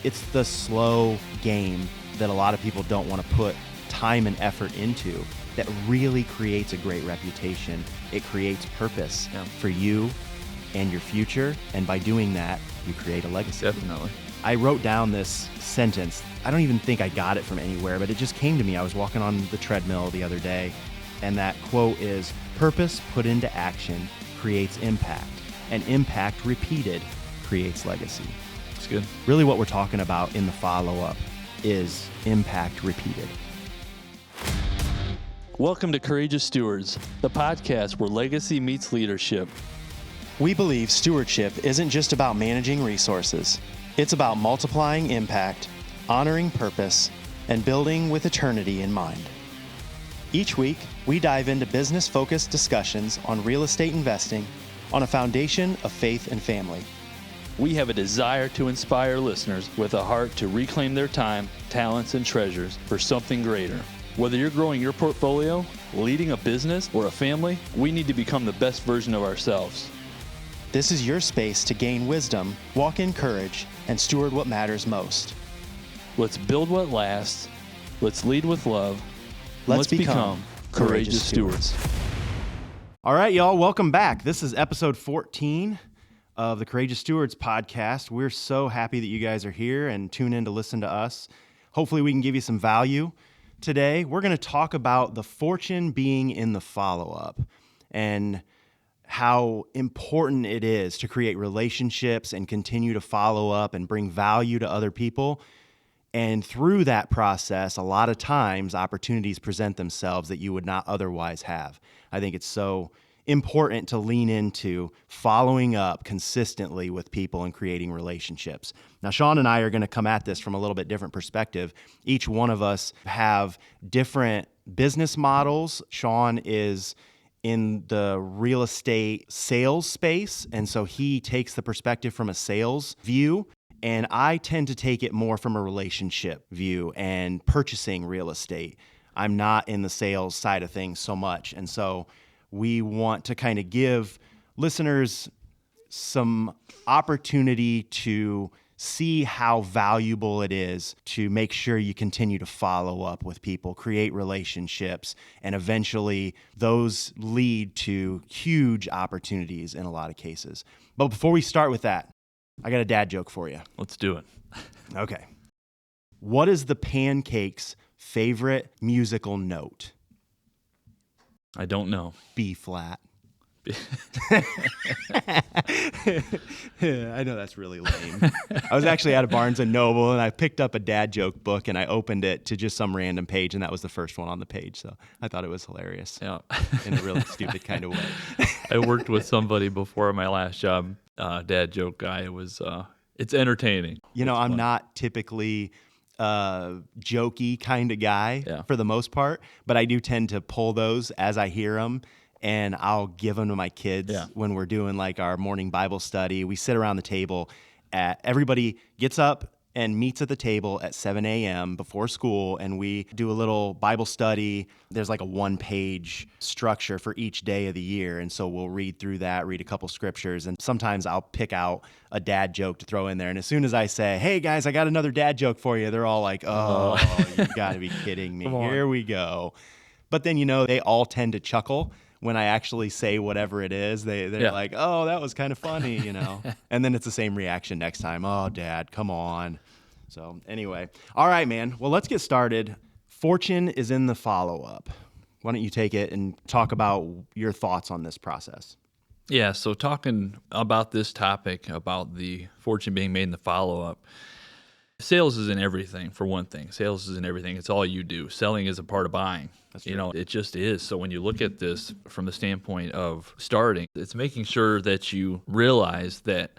It's the slow game that a lot of people don't want to put time and effort into that really creates a great reputation. It creates purpose for you and your future. And by doing that, you create a legacy. Definitely. I wrote down this sentence. I don't even think I got it from anywhere, but it just came to me. I was walking on the treadmill the other day, and that quote is, "Purpose put into action creates impact, and impact repeated creates legacy." It's good. Really what we're talking about in the follow-up is impact repeated. Welcome to Courageous Stewards, the podcast where legacy meets leadership. We believe stewardship isn't just about managing resources. It's about multiplying impact, honoring purpose, and building with eternity in mind. Each week, we dive into business-focused discussions on real estate investing on a foundation of faith and family. We have a desire to inspire listeners with a heart to reclaim their time, talents, and treasures for something greater. Whether you're growing your portfolio, leading a business, or a family, we need to become the best version of ourselves. This is your space to gain wisdom, walk in courage, and steward what matters most. Let's build what lasts. Let's lead with love. Let's become Courageous Stewards. All right, y'all, welcome back. This is episode 14 of the Courageous Stewards podcast. We're so happy that you guys are here and tune in to listen to us. Hopefully we can give you some value. Today, we're going to talk about the fortune being in the follow-up and how important it is to create relationships and continue to follow up and bring value to other people. And through that process, a lot of times opportunities present themselves that you would not otherwise have. I think it's so important to lean into following up consistently with people and creating relationships. Now, Sean and I are going to come at this from a little bit different perspective. Each one of us have different business models. Sean is in the real estate sales space, and so he takes the perspective from a sales view. And I tend to take it more from a relationship view and purchasing real estate. I'm not in the sales side of things so much. And so we want to kind of give listeners some opportunity to see how valuable it is to make sure you continue to follow up with people, create relationships, and eventually those lead to huge opportunities in a lot of cases. But before we start with that, I got a dad joke for you. Let's do it. Okay. What is the Pancake's favorite musical note? I don't know. B flat. I know that's really lame. I was actually at a Barnes & Noble, and I picked up a dad joke book, and I opened it to just some random page, and that was the first one on the page. So I thought it was hilarious Yeah. in a really stupid kind of way. I worked with somebody before my last job, dad joke guy. It was, it's entertaining. You know, It's I'm fun. not typically jokey kind of guy Yeah. for the most part, but I do tend to pull those as I hear them, and I'll give them to my kids when we're doing like our morning Bible study. We sit around the table, everybody gets up and meets at the table at 7 a.m. before school, and we do a little Bible study. There's like a one-page structure for each day of the year, and so we'll read through that, read a couple scriptures, and sometimes I'll pick out a dad joke to throw in there. And as soon as I say, "Hey guys, I got another dad joke for you," they're all like, "Oh, you gotta be kidding me. Here we go." But then, you know, they all tend to chuckle when I actually say whatever it is. They're like, "Oh, that was kind of funny," you know. And then it's the same reaction next time. "Oh, Dad, come on." So anyway, all right, man. Well, let's get started. Fortune is in the follow-up. Why don't you take it and talk about your thoughts on this process? Yeah, so talking about this topic, about the fortune being made in the follow-up, sales is in everything, for one thing. Sales is in everything. It's all you do. Selling is a part of buying. That's true. You know, it just is. So when you look at this from the standpoint of starting, it's making sure that you realize that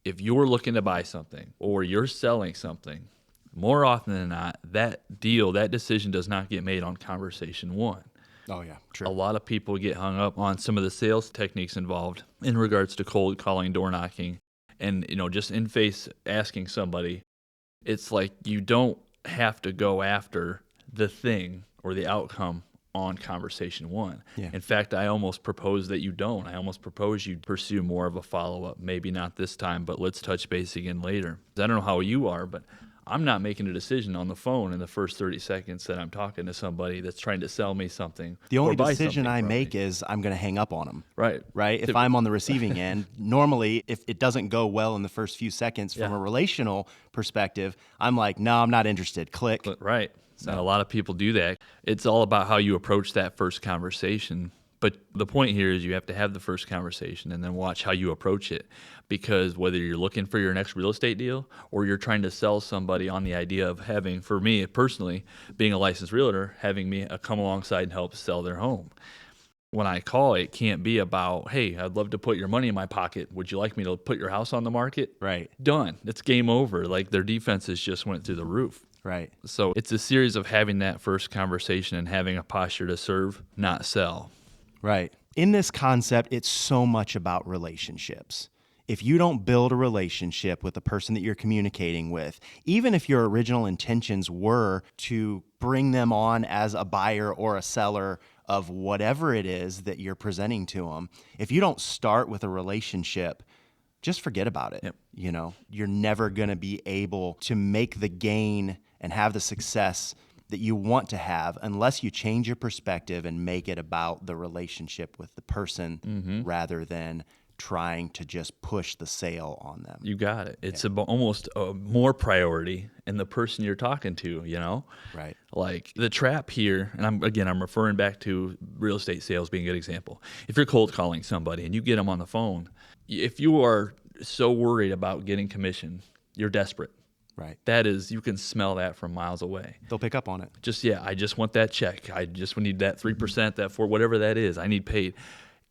if you're looking to buy something or you're selling something, more often than not, that deal, that decision does not get made on conversation one. Oh, yeah, true. A lot of people get hung up on some of the sales techniques involved in regards to cold calling, door knocking, and, you know, just in face asking somebody. It's like you don't have to go after the thing or the outcome on conversation one. Yeah. In fact, I almost propose that you don't. I almost propose you pursue more of a follow-up. Maybe not this time, but let's touch base again later. I don't know how you are, but I'm not making a decision on the phone in the first 30 seconds that I'm talking to somebody that's trying to sell me something. The only or buy decision something I from make me. is I'm going to hang up on them. Right. Right? If I'm on the receiving end, normally if it doesn't go well in the first few seconds from a relational perspective, I'm like, no, I'm not interested. Click. Right. And a lot of people do that. It's all about how you approach that first conversation. But the point here is you have to have the first conversation and then watch how you approach it. Because whether you're looking for your next real estate deal or you're trying to sell somebody on the idea of having, for me personally, being a licensed realtor, having me come alongside and help sell their home. When I call, it can't be about, hey, I'd love to put your money in my pocket. Would you like me to put your house on the market? Right. Done. It's game over. Like their defenses just went through the roof. Right. So it's a series of having that first conversation and having a posture to serve, not sell. Right. In this concept, it's so much about relationships. If you don't build a relationship with the person that you're communicating with, even if your original intentions were to bring them on as a buyer or a seller of whatever it is that you're presenting to them, if you don't start with a relationship, just forget about it. Yep. You know, you're never going to be able to make the gain and have the success that you want to have unless you change your perspective and make it about the relationship with the person rather than trying to just push the sale on them. You got it. It's almost a more priority in the person you're talking to, Right. Like the trap here, and I'm referring back to real estate sales being a good example. If you're cold calling somebody and you get them on the phone, if you are so worried about getting commission, you're desperate. Right. That is, you can smell that from miles away. They'll pick up on it. I just want that check. I just need that 3%, that 4%, whatever that is. I need paid.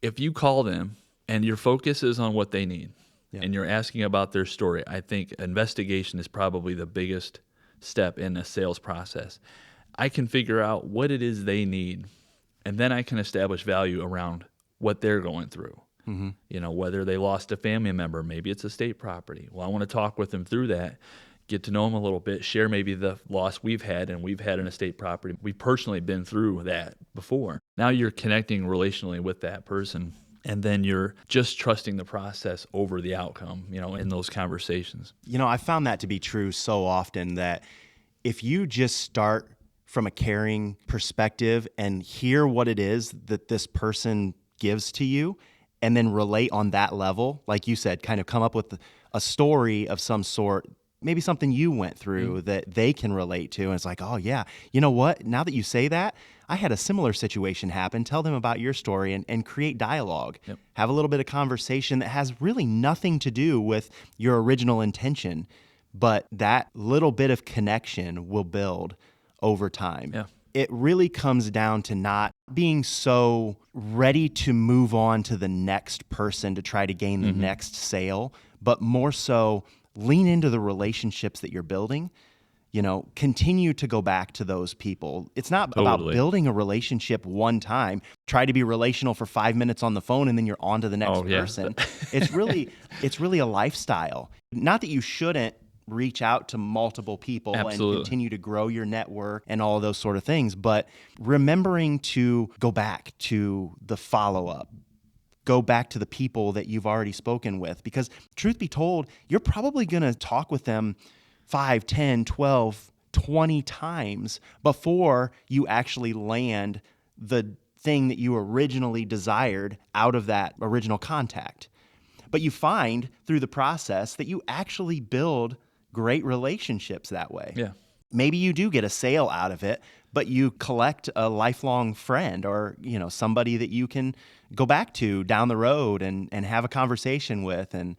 If you call them and your focus is on what they need and you're asking about their story, I think investigation is probably the biggest step in a sales process. I can figure out what it is they need, and then I can establish value around what they're going through. Whether they lost a family member, maybe it's a state property. Well, I want to talk with them through that, get to know them a little bit, share maybe the loss we've had, and we've had an estate property. We've personally been through that before. Now you're connecting relationally with that person, and then you're just trusting the process over the outcome, in those conversations. I found that to be true so often that if you just start from a caring perspective and hear what it is that this person gives to you, and then relate on that level, like you said, kind of come up with a story of some sort, maybe something you went through that they can relate to. And it's like, oh yeah, you know what? Now that you say that, I had a similar situation happen. Tell them about your story and create dialogue. Yep. Have a little bit of conversation that has really nothing to do with your original intention, but that little bit of connection will build over time. Yeah. It really comes down to not being so ready to move on to the next person to try to gain the next sale, but more so lean into the relationships that you're building. Continue to go back to those people. It's not about building a relationship one time. Try to be relational for 5 minutes on the phone and then you're on to the next person. It's really a lifestyle. Not that you shouldn't reach out to multiple people and continue to grow your network and all of those sort of things, but remembering to go back to the follow-up, go back to the people that you've already spoken with, because truth be told, you're probably going to talk with them 5, 10, 12, 20 times before you actually land the thing that you originally desired out of that original contact. But you find through the process that you actually build great relationships that way. Yeah. Maybe you do get a sale out of it, but you collect a lifelong friend or, somebody that you can go back to down the road and have a conversation with and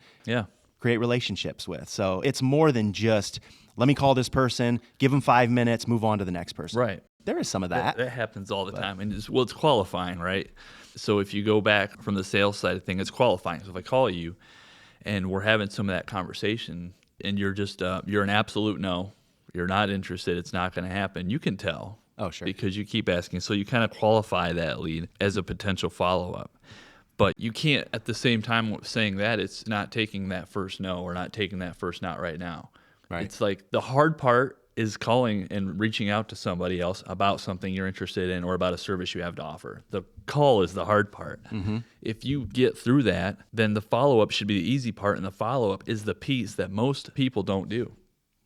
create relationships with. So it's more than just, let me call this person, give them 5 minutes, move on to the next person. Right. There is some of that. That happens all the time. And it's qualifying, right? So if you go back from the sales side of things, it's qualifying. So if I call you and we're having some of that conversation and you're just, you're an absolute no, you're not interested, it's not going to happen, you can tell. Oh, sure. Because you keep asking. So you kind of qualify that lead as a potential follow-up. But you can't, at the same time saying that, it's not taking that first no or not taking that first not right now. Right. It's like the hard part is calling and reaching out to somebody else about something you're interested in or about a service you have to offer. The call is the hard part. If you get through that, then the follow-up should be the easy part, and the follow-up is the piece that most people don't do.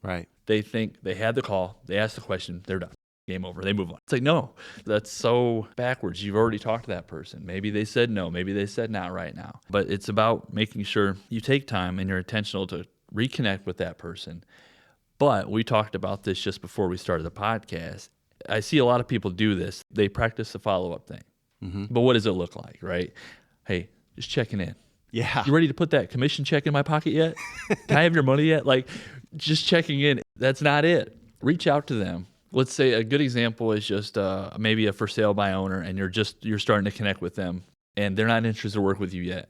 Right. They think they had the call, they asked the question, they're done. Game over. They move on. It's like, no, that's so backwards. You've already talked to that person. Maybe they said no. Maybe they said not right now. But it's about making sure you take time and you're intentional to reconnect with that person. But we talked about this just before we started the podcast. I see a lot of people do this. They practice the follow-up thing. But what does it look like, right? Hey, just checking in. Yeah. You ready to put that commission check in my pocket yet? Can I have your money yet? Like, just checking in. That's not it. Reach out to them. Let's say a good example is just maybe a for sale by owner, and you're starting to connect with them, and they're not interested to work with you yet.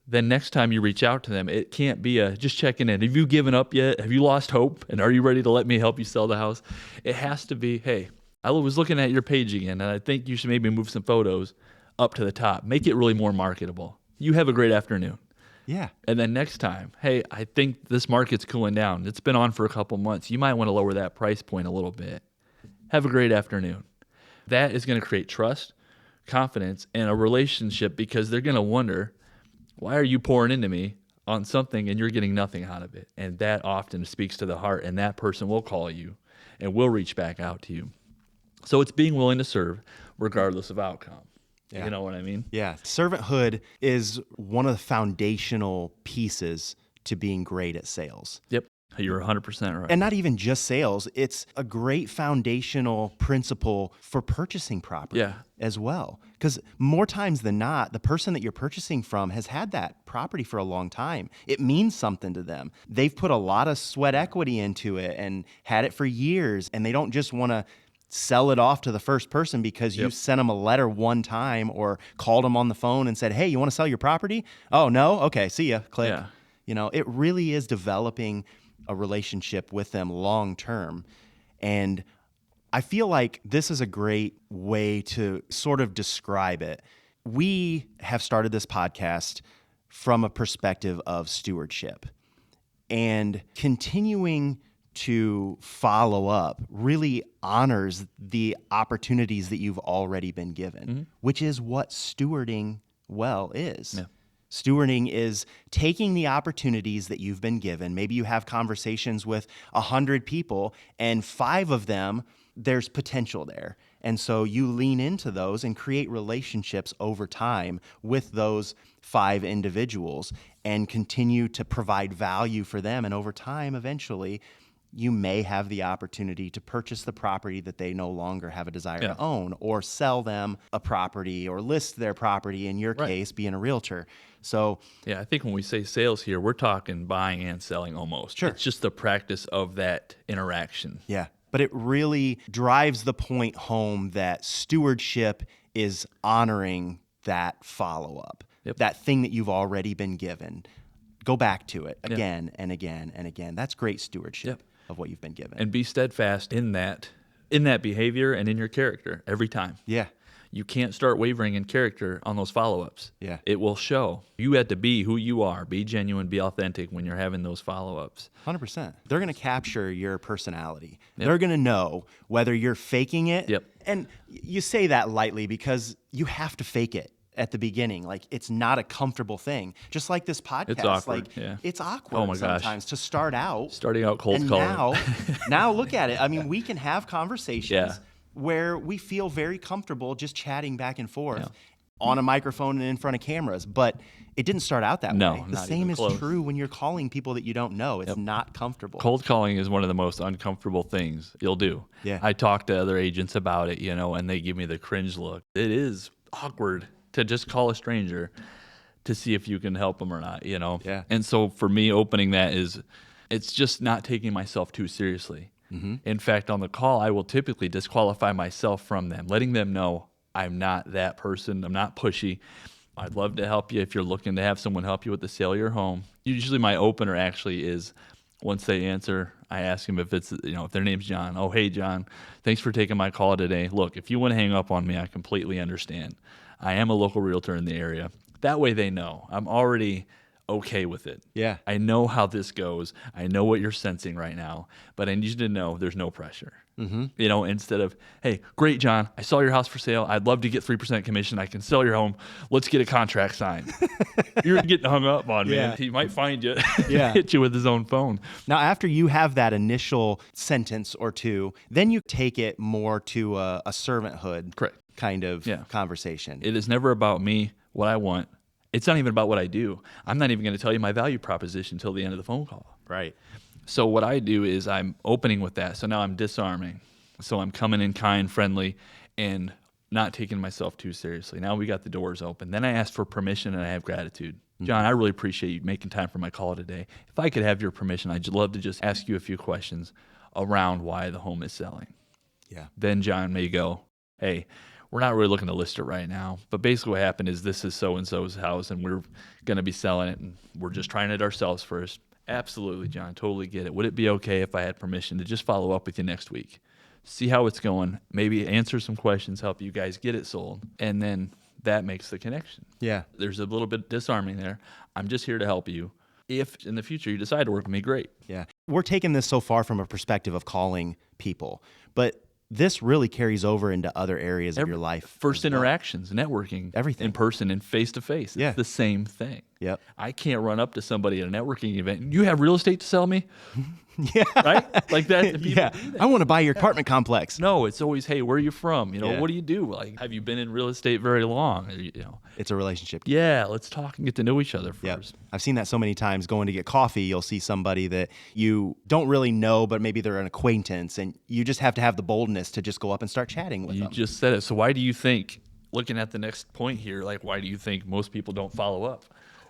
Then next time you reach out to them, it can't be just checking in. Have you given up yet? Have you lost hope? And are you ready to let me help you sell the house? It has to be, hey, I was looking at your page again, and I think you should maybe move some photos up to the top. Make it really more marketable. You have a great afternoon. Yeah. And then next time, hey, I think this market's cooling down. It's been on for a couple months. You might want to lower that price point a little bit. Have a great afternoon. That is going to create trust, confidence, and a relationship, because they're going to wonder, why are you pouring into me on something and you're getting nothing out of it? And that often speaks to the heart, and that person will call you and will reach back out to you. So it's being willing to serve regardless of outcome. Yeah. You know what I mean? Yeah. Servanthood is one of the foundational pieces to being great at sales. Yep. You're 100% right. And not even just sales. It's a great foundational principle for purchasing property as well. Because more times than not, the person that you're purchasing from has had that property for a long time. It means something to them. They've put a lot of sweat equity into it and had it for years. And they don't just want to sell it off to the first person because you sent them a letter one time or called them on the phone and said, hey, you want to sell your property? Oh, no? Okay, see ya. Click. Yeah. You know, it really is developing a relationship with them long term. And I feel like this is a great way to sort of describe it. We have started this podcast from a perspective of stewardship, and continuing to follow up really honors the opportunities that you've already been given, which is what stewarding well is. Yeah. Stewarding is taking the opportunities that you've been given. Maybe you have conversations with 100 people, and 5 of them, there's potential there. And so you lean into those and create relationships over time with those 5 individuals and continue to provide value for them. And over time, eventually, you may have the opportunity to purchase the property that they no longer have a desire to own, or sell them a property, or list their property, in your case, being a realtor. So I think when we say sales here, we're talking buying and selling almost. Sure. It's just the practice of that interaction. Yeah. But it really drives the point home that stewardship is honoring that follow-up, that thing that you've already been given. Go back to it again and again and again. That's great stewardship of what you've been given. And be steadfast in that behavior and in your character every time. Yeah. You can't start wavering in character on those follow-ups. Yeah. It will show. You had to be who you are. Be genuine, be authentic when you're having those follow-ups. 100%. They're going to capture your personality. They're going to know whether you're faking it. And you say that lightly because you have to fake it at the beginning. Like, it's not a comfortable thing. Just like this podcast. It's awkward. It's awkward sometimes to start out. Starting out cold calling. Now look at it. I mean, we can have conversations where we feel very comfortable just chatting back and forth on a microphone and in front of cameras. But it didn't start out that way. The same is true when you're calling people that you don't know. It's not comfortable. Cold calling is one of the most uncomfortable things you'll do. Yeah. I talk to other agents about it, and they give me the cringe look. It is awkward to just call a stranger to see if you can help them or not, Yeah. And so for me, opening that it's just not taking myself too seriously. Mm-hmm. In fact, on the call, I will typically disqualify myself from them, letting them know I'm not that person. I'm not pushy. I'd love to help you if you're looking to have someone help you with the sale of your home. Usually my opener actually is, once they answer, I ask them if it's, if their name's John. Oh, hey, John, thanks for taking my call today. Look, if you want to hang up on me, I completely understand. I am a local realtor in the area. That way they know I'm already okay with it. Yeah. I know how this goes. I know what you're sensing right now, but I need you to know there's no pressure. Mm-hmm. Instead of, hey, great, John, I saw your house for sale. I'd love to get 3% commission. I can sell your home. Let's get a contract signed. You're getting hung up on, man. Yeah. He might find you, Yeah. hit you with his own phone. Now, after you have that initial sentence or two, then you take it more to a servanthood Correct. kind of conversation. It is never about me, what I want. It's not even about what I do. I'm not even going to tell you my value proposition until the end of the phone call. Right. So what I do is I'm opening with that. So now I'm disarming. So I'm coming in kind, friendly, and not taking myself too seriously. Now we got the doors open. Then I ask for permission and I have gratitude. John, I really appreciate you making time for my call today. If I could have your permission, I'd love to just ask you a few questions around why the home is selling. Yeah. Then John may go, hey, we're not really looking to list it right now, but basically what happened is this is so-and-so's house and we're going to be selling it and we're just trying it ourselves first. Absolutely, John. Totally get it. Would it be okay if I had permission to just follow up with you next week? See how it's going, maybe answer some questions, help you guys get it sold, and then that makes the connection. Yeah. There's a little bit disarming there. I'm just here to help you. If in the future you decide to work with me, great. Yeah. We're taking this so far from a perspective of calling people, but this really carries over into other areas of your life. First interactions, networking, everything. In person and face-to-face. Yeah. It's the same thing. Yep. I can't run up to somebody at a networking event. You have real estate to sell me? Yeah. Right? Like that. Yeah. I want to buy your apartment complex. No, it's always, hey, where are you from? Yeah. What do you do? Like, have you been in real estate very long? It's a relationship. Yeah, let's talk and get to know each other first. Yep. I've seen that so many times. Going to get coffee, you'll see somebody that you don't really know, but maybe they're an acquaintance, and you just have to have the boldness to just go up and start chatting with them. You just said it. So why do you think, looking at the next point here, like why do you think most people don't follow up?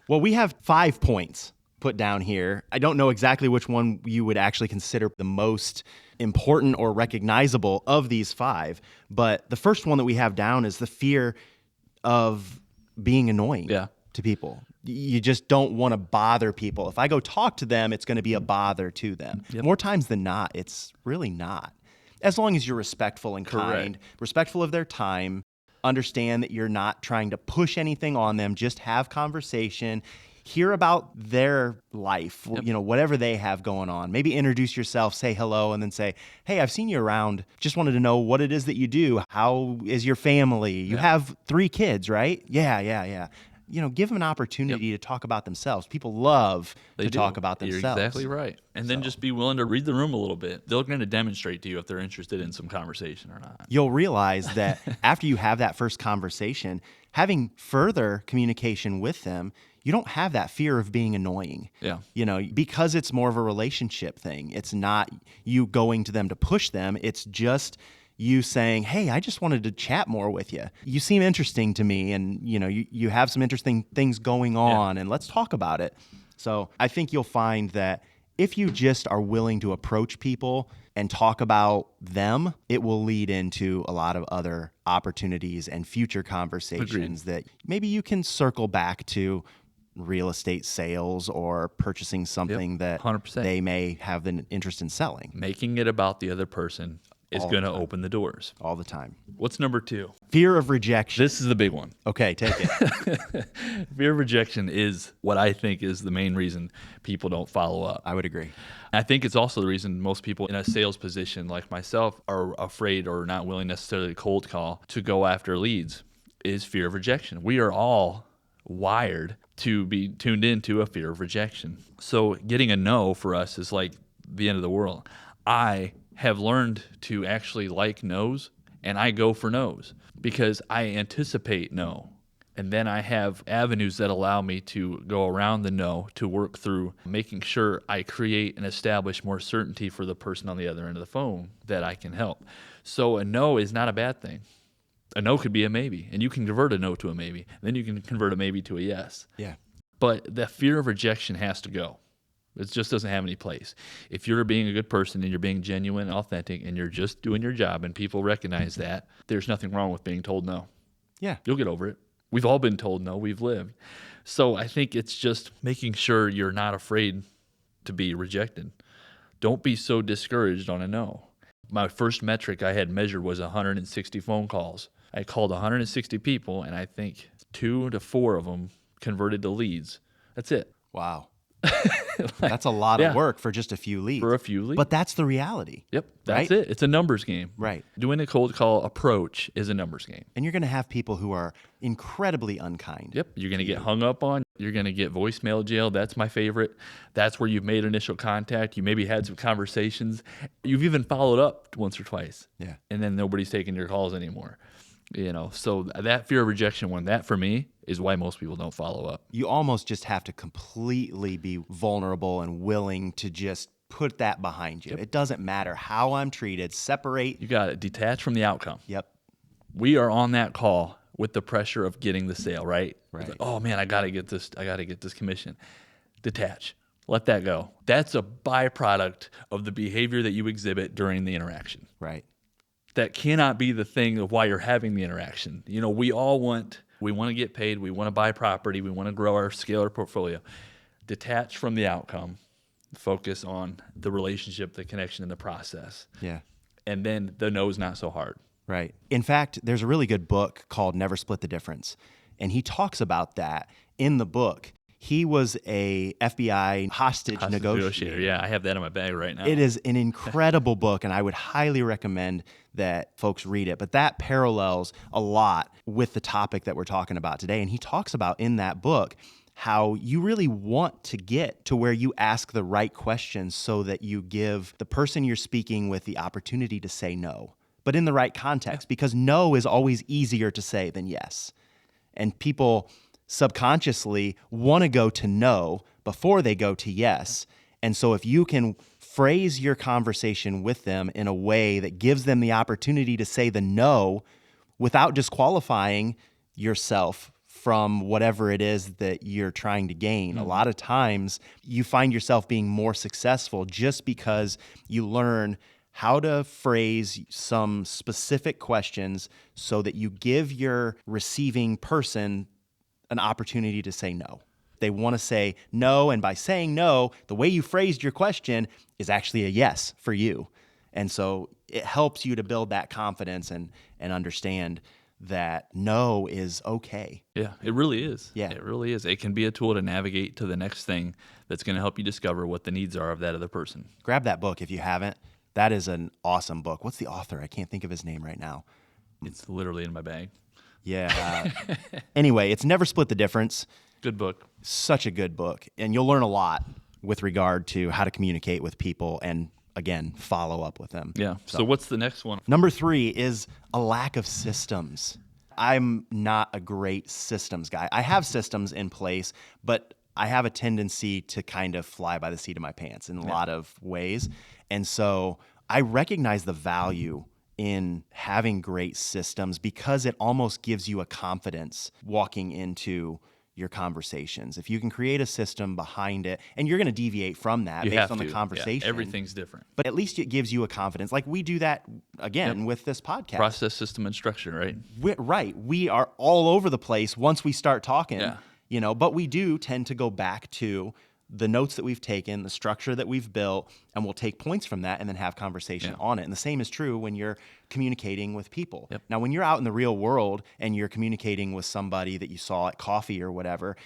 Well, we have 5 points put down here. I don't know exactly which one you would actually consider the most important or recognizable of these 5, but the first one that we have down is the fear of being annoying to people. You just don't want to bother people. If I go talk to them, it's going to be a bother to them. Yep. More times than not, it's really not. As long as you're respectful and kind, respectful of their time, understand that you're not trying to push anything on them, just have conversation, hear about their life, whatever they have going on. Maybe introduce yourself, say hello, and then say, hey, I've seen you around. Just wanted to know what it is that you do. How is your family? You have 3 kids, right? Yeah. Give them an opportunity to talk about themselves. People love to talk about themselves. You're exactly right. And then just be willing to read the room a little bit. They're going to demonstrate to you if they're interested in some conversation or not. You'll realize that after you have that first conversation, having further communication with them, you don't have that fear of being annoying. Yeah. Because it's more of a relationship thing. It's not you going to them to push them. It's just you saying, hey, I just wanted to chat more with you. You seem interesting to me, and you have some interesting things going on, and let's talk about it. So I think you'll find that if you just are willing to approach people and talk about them, it will lead into a lot of other opportunities and future conversations that maybe you can circle back to real estate sales or purchasing something that 100%. They may have an interest in selling. Making it about the other person is going to open the doors. All the time. What's number 2? Fear of rejection. This is the big one. Okay, take it. Fear of rejection is what I think is the main reason people don't follow up. I would agree. I think it's also the reason most people in a sales position like myself are afraid or not willing necessarily to cold call to go after leads is fear of rejection. We are all wired to be tuned into a fear of rejection. So getting a no for us is like the end of the world. I have learned to actually like no's, and I go for no's because I anticipate no. And then I have avenues that allow me to go around the no to work through making sure I create and establish more certainty for the person on the other end of the phone that I can help. So a no is not a bad thing. A no could be a maybe, and you can convert a no to a maybe. Then you can convert a maybe to a yes. Yeah. But the fear of rejection has to go. It just doesn't have any place. If you're being a good person and you're being genuine and authentic and you're just doing your job and people recognize that, there's nothing wrong with being told no. Yeah. You'll get over it. We've all been told no. We've lived. So I think it's just making sure you're not afraid to be rejected. Don't be so discouraged on a no. My first metric I had measured was 160 phone calls. I called 160 people, and I think 2 to 4 of them converted to leads. That's it. Wow. That's a lot of work for just a few leads. For a few leads. But that's the reality. Yep, that's right? it. It's a numbers game. Right. Doing a cold call approach is a numbers game. And you're going to have people who are incredibly unkind. Yep, you're going to get hung up on. You're going to get voicemail jail. That's my favorite. That's where you've made initial contact. You maybe had some conversations. You've even followed up once or twice. Yeah. And then nobody's taking your calls anymore. So that fear of rejection one, that for me is why most people don't follow up. You almost just have to completely be vulnerable and willing to just put that behind you. Yep. It doesn't matter how I'm treated. Separate. You got to detach from the outcome. Yep. We are on that call with the pressure of getting the sale, right? Right. Like, oh man, I got to get this commission. Detach. Let that go. That's a byproduct of the behavior that you exhibit during the interaction. Right. That cannot be the thing of why you're having the interaction. We want to get paid. We want to buy property. We want to grow our scale our portfolio. Detach from the outcome. Focus on the relationship, the connection, and the process. Yeah. And then the no's not so hard. Right. In fact, there's a really good book called Never Split the Difference. And he talks about that in the book. He was a FBI hostage negotiator. Yeah, I have that in my bag right now. It is an incredible book, and I would highly recommend that folks read it. But that parallels a lot with the topic that we're talking about today. And he talks about in that book how you really want to get to where you ask the right questions so that you give the person you're speaking with the opportunity to say no, but in the right context, because no is always easier to say than yes. And people subconsciously want to go to no before they go to yes. And so if you can phrase your conversation with them in a way that gives them the opportunity to say the no without disqualifying yourself from whatever it is that you're trying to gain. A lot of times you find yourself being more successful just because you learn how to phrase some specific questions so that you give your receiving person an opportunity to say no. They want to say no, and by saying no, the way you phrased your question is actually a yes for you. And so it helps you to build that confidence and understand that no is okay. Yeah, it really is. Yeah. It really is. It can be a tool to navigate to the next thing that's going to help you discover what the needs are of that other person. Grab that book if you haven't. That is an awesome book. What's the author? I can't think of his name right now. It's literally in my bag. Yeah. Anyway, it's Never Split the Difference. Good book. Such a good book. And you'll learn a lot with regard to how to communicate with people and, again, follow up with them. Yeah. So what's the next one? Number 3 is a lack of systems. I'm not a great systems guy. I have systems in place, but I have a tendency to kind of fly by the seat of my pants in a lot of ways. And so I recognize the value in having great systems because it almost gives you a confidence walking into your conversations. If you can create a system behind it, and you're going to deviate from that based on the conversation. Yeah, everything's different. But at least it gives you a confidence. Like we do that, again, with this podcast. Process, system, and structure, right? Right. We are all over the place once we start talking, Yeah. But we do tend to go back to the notes that we've taken, the structure that we've built, and we'll take points from that and then have conversation on it. And the same is true when you're communicating with people. Yep. Now, when you're out in the real world and you're communicating with somebody that you saw at coffee or whatever,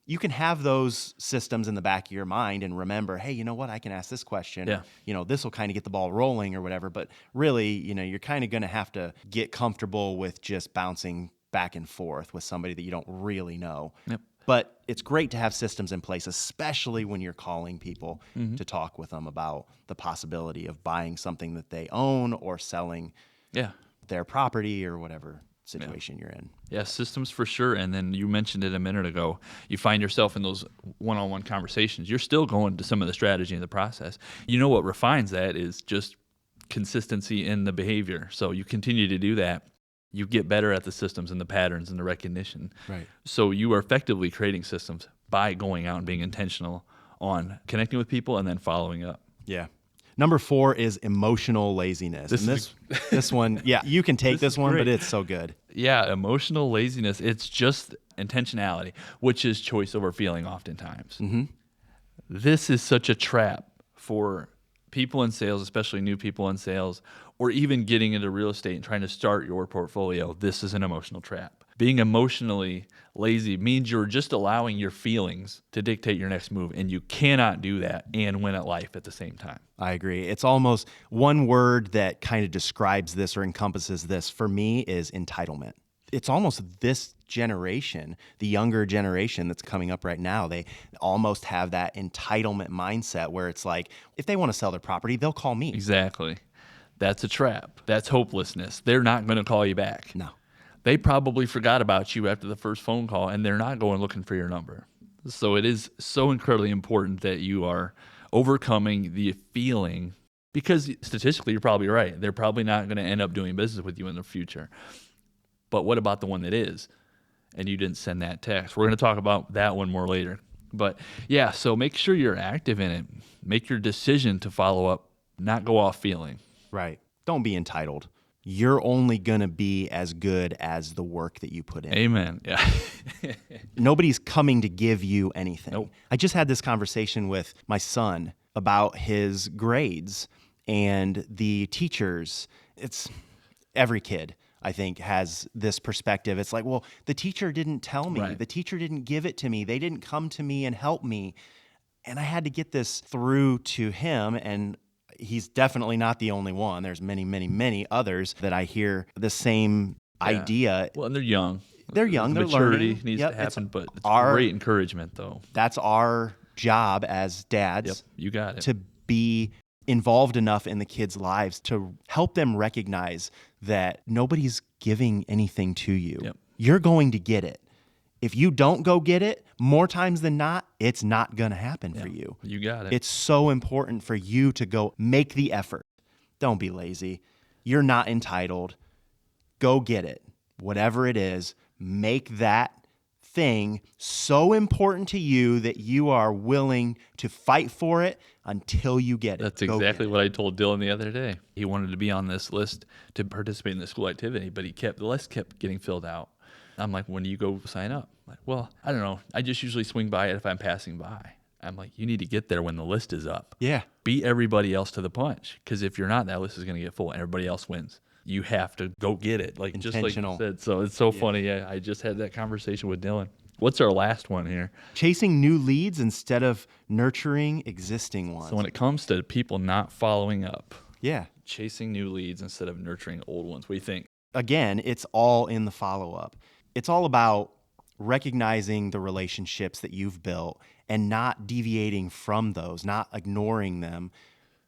you can have those systems in the back of your mind and remember, hey, you know what? I can ask this question. Yeah. This will kind of get the ball rolling or whatever. But really, you're kind of going to have to get comfortable with just bouncing back and forth with somebody that you don't really know. Yep. But it's great to have systems in place, especially when you're calling people to talk with them about the possibility of buying something that they own or selling their property or whatever situation you're in. Yeah, systems for sure. And then you mentioned it a minute ago. You find yourself in those one-on-one conversations. You're still going to some of the strategy in the process. What refines that is just consistency in the behavior. So you continue to do that. You get better at the systems and the patterns and the recognition. Right. So you are effectively creating systems by going out and being intentional on connecting with people and then following up. Yeah. Number 4 is emotional laziness. This one, you can take this one, great. but it's so good. Yeah, emotional laziness. It's just intentionality, which is choice over feeling oftentimes. Mm-hmm. This is such a trap for people in sales, especially new people in sales, or even getting into real estate and trying to start your portfolio. This is an emotional trap. Being emotionally lazy means you're just allowing your feelings to dictate your next move, and you cannot do that and win at life at the same time. I agree. It's almost one word that kind of describes this or encompasses this for me is entitlement. It's almost this generation, the younger generation that's coming up right now, they almost have that entitlement mindset where it's like, if they want to sell their property, they'll call me. Exactly. That's a trap. That's hopelessness. They're not going to call you back. No. They probably forgot about you after the first phone call, and they're not going looking for your number. So it is so incredibly important that you are overcoming the feeling, because statistically, you're probably right. They're probably not going to end up doing business with you in the future. But what about the one that is? And you didn't send that text. We're going to talk about that one more later. But yeah, so make sure you're active in it. Make your decision to follow up, not go off feeling. Right. Don't be entitled. You're only going to be as good as the work that you put in. Amen. Yeah. Nobody's coming to give you anything. Nope. I just had this conversation with my son about his grades and the teachers. It's every kid, I think, has this perspective. It's like, well, the teacher didn't tell me. Right. The teacher didn't give it to me. They didn't come to me and help me. And I had to get this through to him, and he's definitely not the only one. There's many, many, many others that I hear the same idea. Well, and they're young. They're young. They're Maturity learning. needs Yep, to happen, but it's our- great encouragement, though. That's our job as dads. Yep, you got it. To be involved enough in the kids' lives to help them recognize that nobody's giving anything to you. Yep. You're going to get it. If you don't go get it, more times than not, it's not going to happen for you. You got it. It's so important for you to go make the effort. Don't be lazy. You're not entitled. Go get it. Whatever it is, make that thing so important to you that you are willing to fight for it until you get it. That's Go exactly get it. what I told Dylan the other day. He wanted to be on this list to participate in the school activity, but the list kept getting filled out. I'm like, when do you go sign up? I'm like, well, I don't know. I just usually swing by it if I'm passing by. I'm like, you need to get there when the list is up. Yeah. Beat everybody else to the punch, because if you're not, that list is going to get full and everybody else wins. You have to go get it, like just like Intentional. you said. So it's so funny. Yeah, I just had that conversation with Dylan. What's our last one here? Chasing new leads instead of nurturing existing ones. So when it comes to people not following up, Yeah. chasing new leads instead of nurturing old ones, what do you think? Again, it's all in the follow-up. It's all about recognizing the relationships that you've built and not deviating from those, not ignoring them,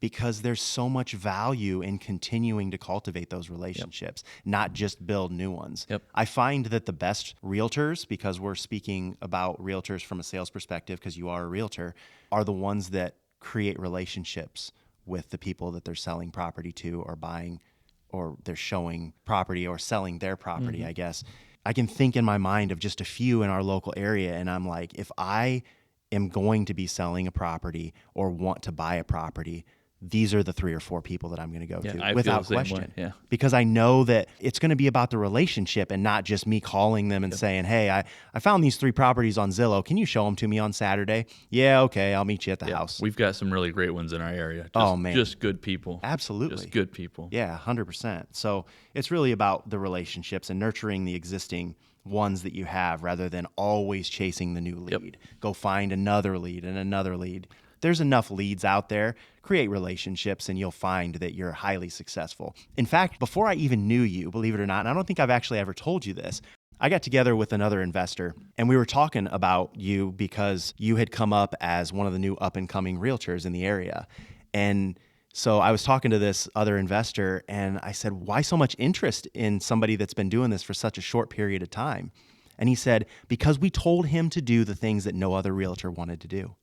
because there's so much value in continuing to cultivate those relationships, not just build new ones. Yep. I find that the best realtors, because we're speaking about realtors from a sales perspective, because you are a realtor, are the ones that create relationships with the people that they're selling property to or buying, or they're showing property or selling their property, I guess. I can think in my mind of just a few in our local area, and I'm like, if I am going to be selling a property or want to buy a property, these are the 3 or 4 people that I'm going to go to I feel without the same question. way, yeah. Because I know that it's going to be about the relationship and not just me calling them and saying, hey, I found these 3 properties on Zillow. Can you show them to me on Saturday? Yeah, okay, I'll meet you at the house. We've got some really great ones in our area. Just, Oh, man. Just good people. Absolutely. Just good people. Yeah, 100%. So it's really about the relationships and nurturing the existing ones that you have rather than always chasing the new lead. Go find another lead and another lead. There's enough leads out there. Create relationships and you'll find that you're highly successful. In fact, before I even knew you, believe it or not, and I don't think I've actually ever told you this, I got together with another investor and we were talking about you because you had come up as one of the new up and coming realtors in the area. And so I was talking to this other investor and I said, why so much interest in somebody that's been doing this for such a short period of time? And he said, because we told him to do the things that no other realtor wanted to do.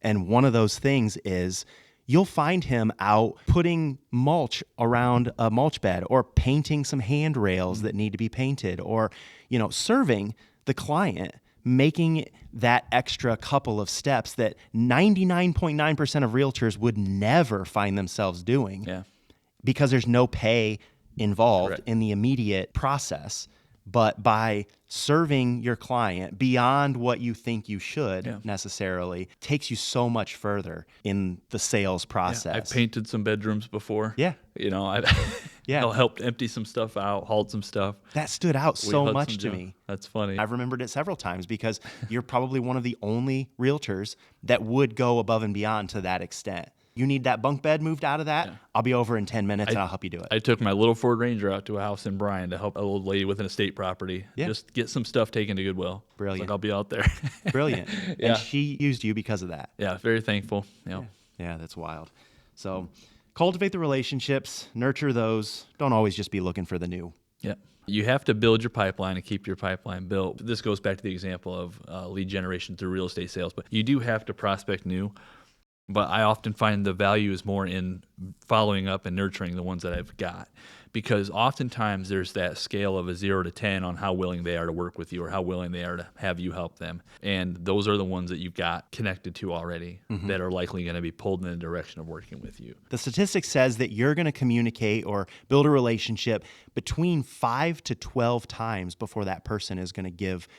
And one of those things is you'll find him out putting mulch around a mulch bed or painting some handrails that need to be painted or, serving the client, making that extra couple of steps that 99.9% of realtors would never find themselves doing because there's no pay involved in the immediate process. But by serving your client beyond what you think you should necessarily takes you so much further in the sales process. I've painted some bedrooms before. Yeah. Yeah. helped empty some stuff out, hauled some stuff. That stood out We so hauled much some to junk. me. That's funny. I've remembered it several times because you're probably one of the only realtors that would go above and beyond to that extent. You need that bunk bed moved out of that? I'll be over in 10 minutes and I'll help you do it. I took my little Ford Ranger out to a house in Bryan to help an old lady with an estate property. Yeah. Just get some stuff taken to Goodwill. Brilliant. It's like, I'll be out there. Brilliant. Yeah. And she used you because of that. Yeah, very thankful. Yeah. Yeah, that's wild. So cultivate the relationships, nurture those. Don't always just be looking for the new. Yeah. You have to build your pipeline and keep your pipeline built. This goes back to the example of lead generation through real estate sales, but you do have to prospect new. But I often find the value is more in following up and nurturing the ones that I've got, because oftentimes there's that scale of a 0 to 10 on how willing they are to work with you or how willing they are to have you help them. And those are the ones that you've got connected to already that are likely going to be pulled in the direction of working with you. The statistic says that you're going to communicate or build a relationship between 5 to 12 times before that person is going to give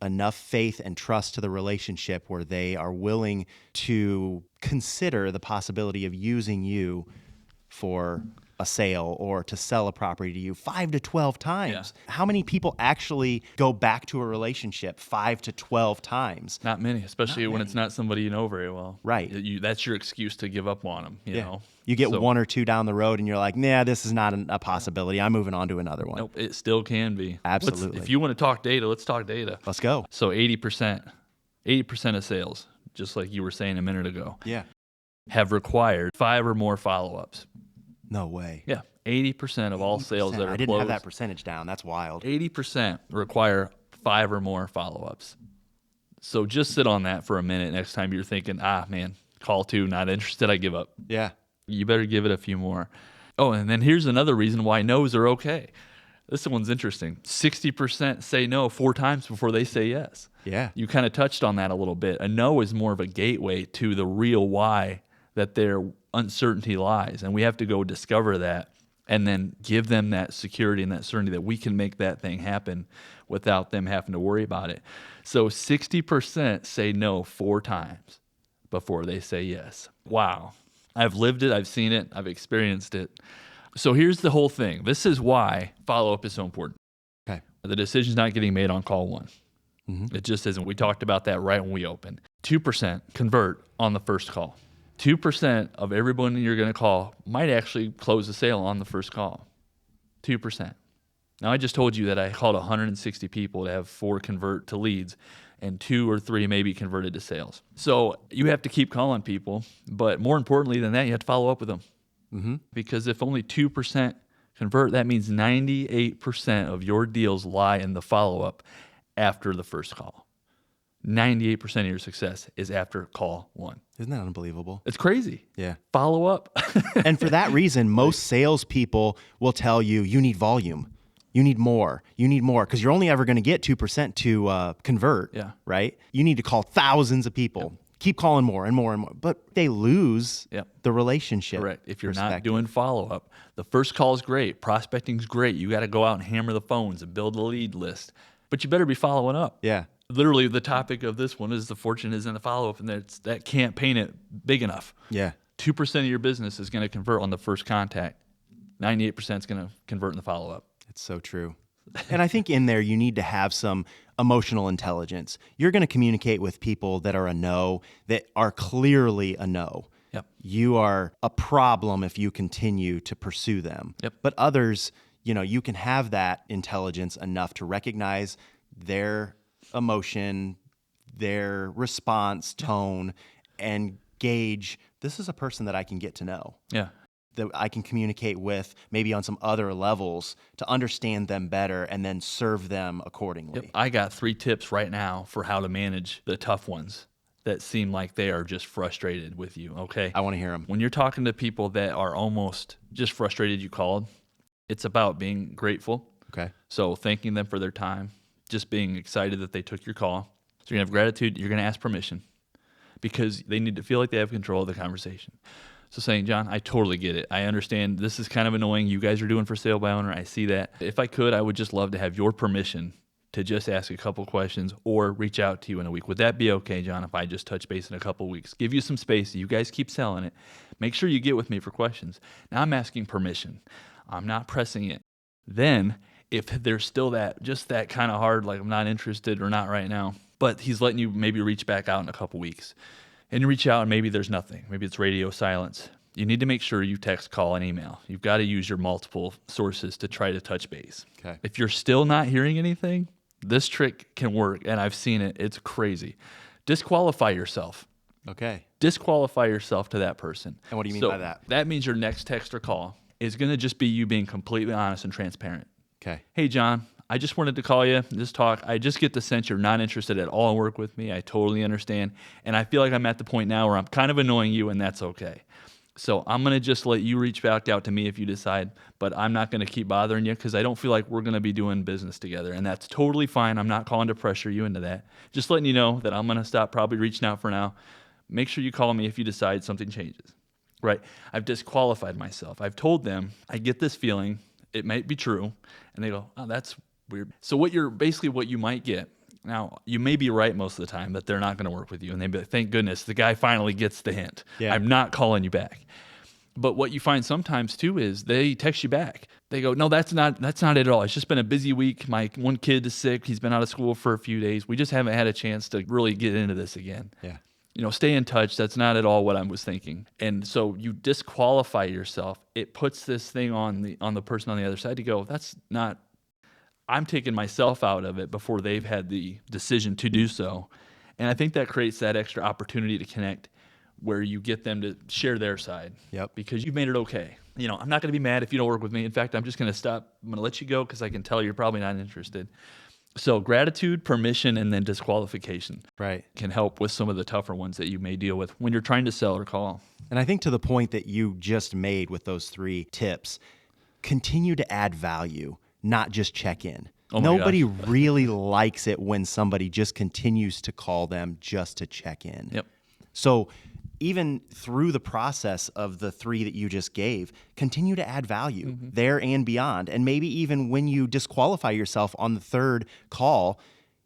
enough faith and trust to the relationship where they are willing to consider the possibility of using you for a sale or to sell a property to you 5 to 12 times. Yeah. How many people actually go back to a relationship 5 to 12 times? Not many, especially when it's not somebody you know very well. Right. That's your excuse to give up on them, you know. You get So- one or two down the road and you're like, nah, this is not a possibility. I'm moving on to another one. Nope, it still can be. Absolutely. If you want to talk data, let's talk data. Let's go. So 80% of sales, just like you were saying a minute ago, Yeah. have required 5 or more follow-ups. No way. Yeah, 80% of all sales that are I didn't closed, have that percentage down. That's wild. 80% require 5 or more follow-ups. So just sit on that for a minute next time you're thinking, man, call 2, not interested, I give up. Yeah. You better give it a few more. Oh, and then here's another reason why no's are okay. This one's interesting. 60% say no 4 times before they say yes. Yeah. You kind of touched on that a little bit. A no is more of a gateway to the real why that their uncertainty lies. And we have to go discover that and then give them that security and that certainty that we can make that thing happen without them having to worry about it. So 60% say no 4 times before they say yes. Wow. I've lived it. I've seen it. I've experienced it. So here's the whole thing. This is why follow-up is so important. Okay. The decision's not getting made on call 1. It just isn't. We talked about that right when we opened. 2% convert on the first call. 2% of everyone you're going to call might actually close the sale on the first call. 2%. Now, I just told you that I called 160 people to have 4 convert to leads, and 2 or 3 maybe converted to sales. So you have to keep calling people, but more importantly than that, you have to follow up with them. Because if only 2% convert, that means 98% of your deals lie in the follow-up after the first call. 98% of your success is after call 1. Isn't that unbelievable? It's crazy. Yeah. Follow up. And for that reason, most salespeople will tell you, you need volume. You need more. You need more because you're only ever going to get 2% to convert, Yeah. right? You need to call thousands of people. Yep. Keep calling more and more and more. But they lose the relationship. Correct. If you're not doing follow-up, the first call is great. Prospecting's great. You got to go out and hammer the phones and build a lead list. But you better be following up. Yeah. Literally, the topic of this one is the fortune is in the follow-up, and that can't paint it big enough. Yeah. 2% of your business is going to convert on the first contact. 98% is going to convert in the follow-up. It's so true. And I think in there, you need to have some emotional intelligence. You're going to communicate with people that are a no, that are clearly a no. Yep. You are a problem if you continue to pursue them. Yep. But others, you can have that intelligence enough to recognize their emotion, their response tone, and gauge, this is a person that I can get to know. Yeah. That I can communicate with maybe on some other levels to understand them better and then serve them accordingly. Yep. I got 3 tips right now for how to manage the tough ones that seem like they are just frustrated with you, okay? I want to hear them. When you're talking to people that are almost just frustrated you called, it's about being grateful. Okay. So thanking them for their time, just being excited that they took your call. So you're going to have gratitude. You're going to ask permission because they need to feel like they have control of the conversation. So saying, John, I totally get it. I understand this is kind of annoying. You guys are doing for sale by owner. I see that. If I could, I would just love to have your permission to just ask a couple questions or reach out to you in a week. Would that be okay, John, if I just touch base in a couple weeks? Give you some space. You guys keep selling it. Make sure you get with me for questions. Now I'm asking permission. I'm not pressing it. Then if there's still that kind of hard, like I'm not interested or not right now, but he's letting you maybe reach back out in a couple weeks, and you reach out and maybe there's nothing. Maybe it's radio silence. You need to make sure you text, call, and email. You've got to use your multiple sources to try to touch base. Okay. If you're still not hearing anything, this trick can work, and I've seen it. It's crazy. Disqualify yourself. Okay. Disqualify yourself to that person. And what do you mean by that? That means your next text or call is going to just be you being completely honest and transparent. Okay. Hey, John, I just wanted to call you, just talk. I just get the sense you're not interested at all in work with me. I totally understand. And I feel like I'm at the point now where I'm kind of annoying you, and that's okay. So I'm going to just let you reach back out to me if you decide, but I'm not going to keep bothering you because I don't feel like we're going to be doing business together. And that's totally fine. I'm not calling to pressure you into that. Just letting you know that I'm going to stop probably reaching out for now. Make sure you call me if you decide something changes, right? I've disqualified myself. I've told them, I get this feeling. It might be true. And they go, oh, that's weird. So what you might get, now you may be right most of the time that they're not going to work with you. And they'd be like, thank goodness, the guy finally gets the hint. Yeah. I'm not calling you back. But what you find sometimes too is they text you back. They go, no, that's not it at all. It's just been a busy week. My one kid is sick. He's been out of school for a few days. We just haven't had a chance to really get into this again. Yeah. Stay in touch. That's not at all what I was thinking. And so you disqualify yourself. It puts this thing on the person on the other side to go, that's not, I'm taking myself out of it before they've had the decision to do so. And I think that creates that extra opportunity to connect where you get them to share their side. Yep. Because you've made it okay. I'm not going to be mad if you don't work with me. In fact, I'm just going to stop. I'm going to let you go because I can tell you're probably not interested. So gratitude, permission, and then disqualification can help with some of the tougher ones that you may deal with when you're trying to sell or call. And I think to the point that you just made with those 3 tips, continue to add value, not just check in. Oh Nobody really likes it when somebody just continues to call them just to check in. Yep. So even through the process of the 3 that you just gave, continue to add value there and beyond. And maybe even when you disqualify yourself on the 3rd call,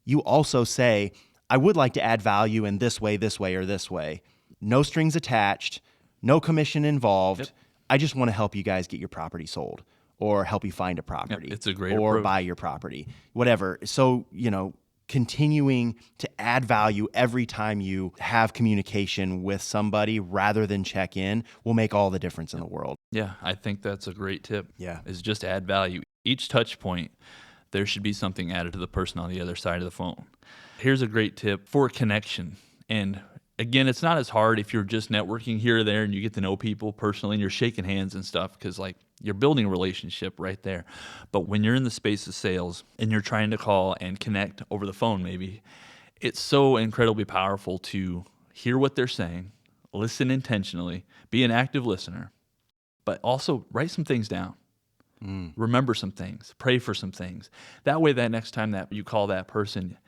you also say, I would like to add value in this way, or this way. No strings attached, no commission involved. Yep. I just want to help you guys get your property sold or help you find a property. Yep, it's a great or approach. buy your property, whatever. So, continuing to add value every time you have communication with somebody rather than check in will make all the difference in the world. Yeah, I think that's a great tip. Yeah. Is just add value. Each touch point, there should be something added to the person on the other side of the phone. Here's a great tip for connection. And again, it's not as hard if you're just networking here or there and you get to know people personally and you're shaking hands and stuff because you're building a relationship right there. But when you're in the space of sales and you're trying to call and connect over the phone maybe, it's so incredibly powerful to hear what they're saying, listen intentionally, be an active listener, but also write some things down. Remember some things, pray for some things. That way, that next time that you call that person,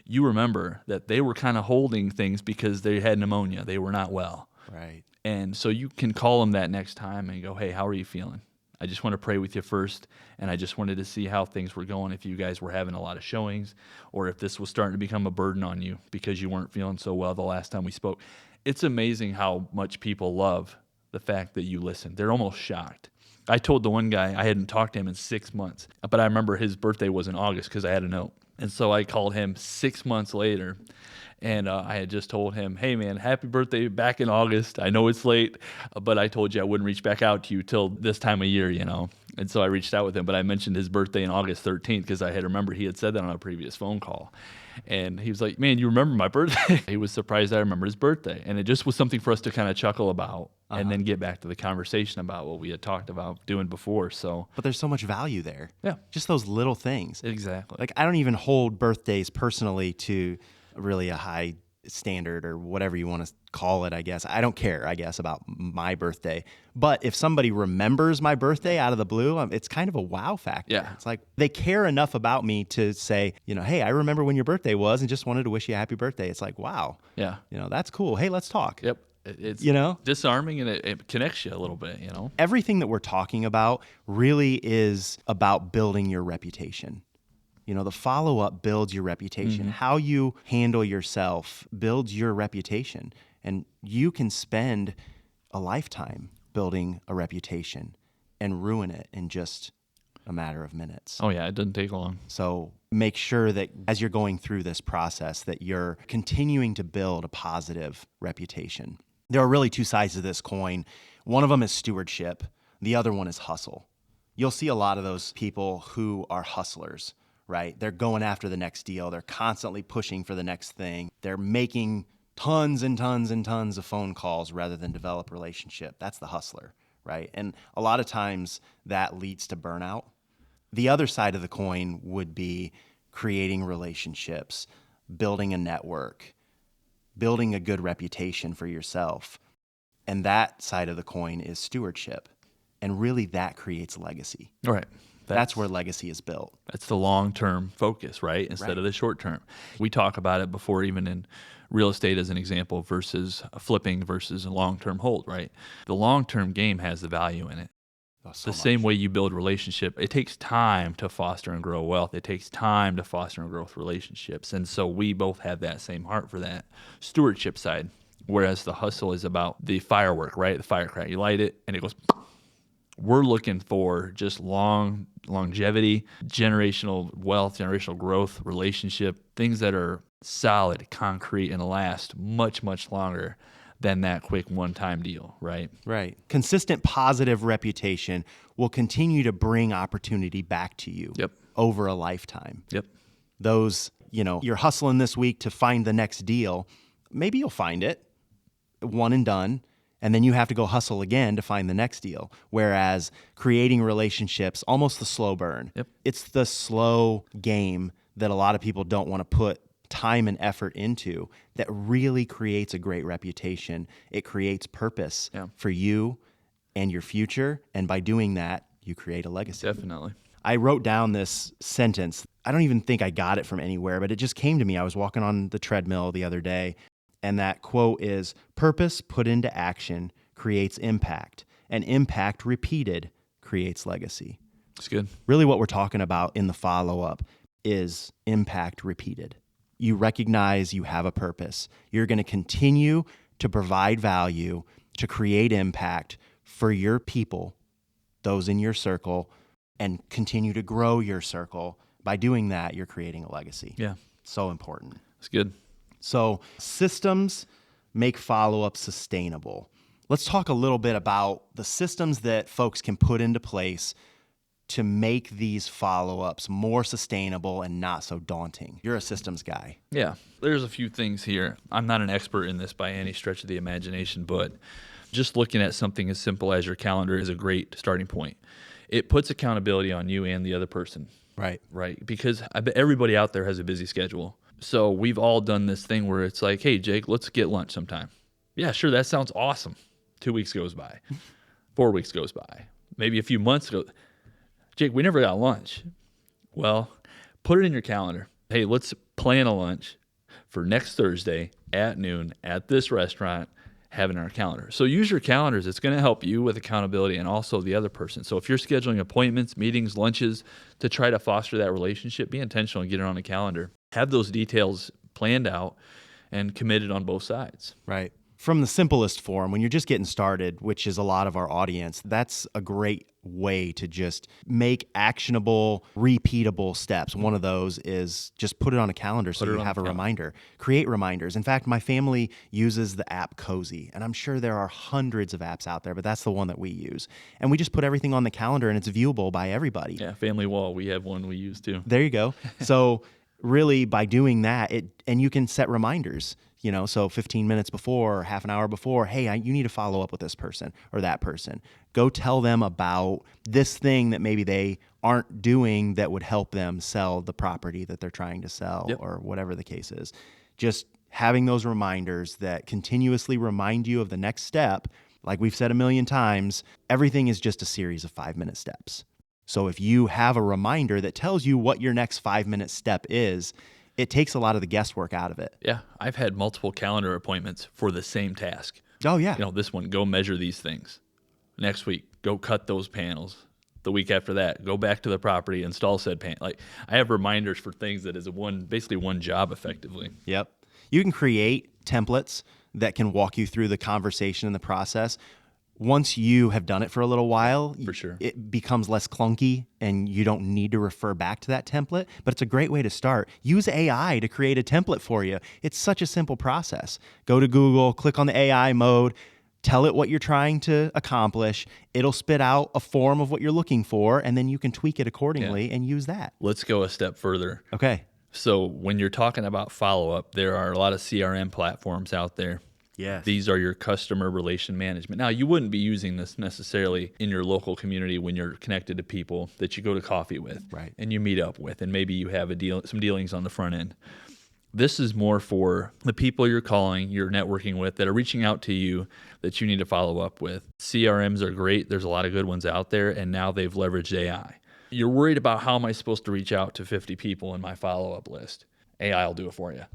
you remember that they were kind of holding things because they had pneumonia. They were not well. Right. And so you can call them that next time and go, hey, how are you feeling? I just want to pray with you first, and I just wanted to see how things were going, if you guys were having a lot of showings, or if this was starting to become a burden on you because you weren't feeling so well the last time we spoke. It's amazing how much people love the fact that you listen. They're almost shocked. I told the one guy I hadn't talked to him in 6 months, but I remember his birthday was in August because I had a note. And so I called him 6 months later, and I had just told him, hey, man, happy birthday back in August. I know it's late, but I told you I wouldn't reach back out to you till this time of year, And so I reached out with him, but I mentioned his birthday on August 13th because I had remembered he had said that on a previous phone call. And he was like, man, you remember my birthday? He was surprised I remember his birthday. And it just was something for us to kind of chuckle about and then get back to the conversation about what we had talked about doing before. So, But there's so much value there. Yeah. Just those little things. Exactly. Like, I don't even hold birthdays personally to really a high standard or whatever you want to call it, I guess. I don't care, I guess, about my birthday. But if somebody remembers my birthday out of the blue, it's kind of a wow factor. Yeah. It's like they care enough about me to say, hey, I remember when your birthday was and just wanted to wish you a happy birthday. It's like, wow. Yeah. That's cool. Hey, let's talk. Yep. It's disarming, and it connects you a little bit, Everything that we're talking about really is about building your reputation. The follow-up builds your reputation. How you handle yourself builds your reputation. And you can spend a lifetime building a reputation and ruin it in just a matter of minutes. Oh yeah, it doesn't take long. So make sure that as you're going through this process that you're continuing to build a positive reputation. There are really two sides to this coin. One of them is stewardship. The other one is hustle. You'll see a lot of those people who are hustlers, right? They're going after the next deal. They're constantly pushing for the next thing. They're making tons and tons and tons of phone calls rather than develop relationship. That's the hustler, right? And a lot of times that leads to burnout. The other side of the coin would be creating relationships, building a network, building a good reputation for yourself. And that side of the coin is stewardship. And really that creates legacy. All right. That's where legacy is built. That's the long-term focus, right? Instead of the short-term. We talk about it before, even in real estate as an example, versus flipping versus a long-term hold, right? The long-term game has the value in it. The same way you build relationship, it takes time to foster and grow wealth. It takes time to foster and grow relationships. And so we both have that same heart for that stewardship side, whereas the hustle is about the firework, right? The firecracker. You light it and it goes. We're looking for just longevity, generational wealth, generational growth, relationship, things that are solid, concrete, and last much, much longer than that quick one-time deal, right? Right. Consistent positive reputation will continue to bring opportunity back to you over a lifetime. Yep. Those, you're hustling this week to find the next deal. Maybe you'll find it, one and done, and then you have to go hustle again to find the next deal. Whereas creating relationships, almost the slow burn. Yep. It's the slow game that a lot of people don't want to put time and effort into that really creates a great reputation. It creates purpose for you and your future. And by doing that, you create a legacy. Definitely. I wrote down this sentence. I don't even think I got it from anywhere, but it just came to me. I was walking on the treadmill the other day, and that quote is, "Purpose put into action creates impact, and impact repeated creates legacy." It's good. Really what we're talking about in the follow-up is impact repeated. You recognize you have a purpose. You're going to continue to provide value, to create impact for your people, those in your circle, and continue to grow your circle. By doing that, you're creating a legacy. Yeah. So important. It's good. So systems make follow-up sustainable. Let's talk a little bit about the systems that folks can put into place to make these follow-ups more sustainable and not so daunting. You're a systems guy. Yeah, there's a few things here. I'm not an expert in this by any stretch of the imagination, but just looking at something as simple as your calendar is a great starting point. It puts accountability on you and the other person. Right. Right, because I bet everybody out there has a busy schedule. So we've all done this thing where it's like, hey, Jake, let's get lunch sometime. Yeah, sure, that sounds awesome. 2 weeks goes by. 4 weeks goes by. Maybe a few months go. Jake, we never got lunch. Well, put it in your calendar. Hey, let's plan a lunch for next Thursday at noon at this restaurant, have it in our calendar. So use your calendars. It's going to help you with accountability and also the other person. So if you're scheduling appointments, meetings, lunches to try to foster that relationship, be intentional and get it on a calendar. Have those details planned out and committed on both sides. Right. From the simplest form, when you're just getting started, which is a lot of our audience, that's a great way to just make actionable, repeatable steps. One of those is just put it on a calendar so you have a reminder. Create reminders. In fact, my family uses the app Cozy, and I'm sure there are hundreds of apps out there, but that's the one that we use. And we just put everything on the calendar, and it's viewable by everybody. Yeah, Family Wall, we have one we use too. There you go. So really, by doing that, and you can set reminders. So 15 minutes before, or half an hour before, hey, you need to follow up with this person or that person. Go tell them about this thing that maybe they aren't doing that would help them sell the property that they're trying to sell or whatever the case is. Just having those reminders that continuously remind you of the next step. Like we've said a million times, everything is just a series of 5-minute steps. So if you have a reminder that tells you what your next 5-minute step is, it takes a lot of the guesswork out of it. Yeah, I've had multiple calendar appointments for the same task. Oh, yeah. This one, go measure these things. Next week, go cut those panels. The week after that, go back to the property, install said panel. Like, I have reminders for things that is basically one job effectively. Yep. You can create templates that can walk you through the conversation and the process. once you have done it for a little while, For sure. it becomes less clunky and you don't need to refer back to that template. But it's a great way to start. Use AI to create a template for you. It's such a simple process. Go to Google, click on the AI mode, tell it what you're trying to accomplish. It'll spit out a form of what you're looking for, and then you can tweak it accordingly and use that. Let's go a step further. Okay. So when you're talking about follow-up, there are a lot of CRM platforms out there. Yes. These are your customer relation management. Now, you wouldn't be using this necessarily in your local community when you're connected to people that you go to coffee with, right, and you meet up with, and maybe you have some dealings on the front end. This is more for the people you're calling, you're networking with, that are reaching out to you that you need to follow up with. CRMs are great. There's a lot of good ones out there, and now they've leveraged AI. You're worried about how am I supposed to reach out to 50 people in my follow-up list. AI will do it for you.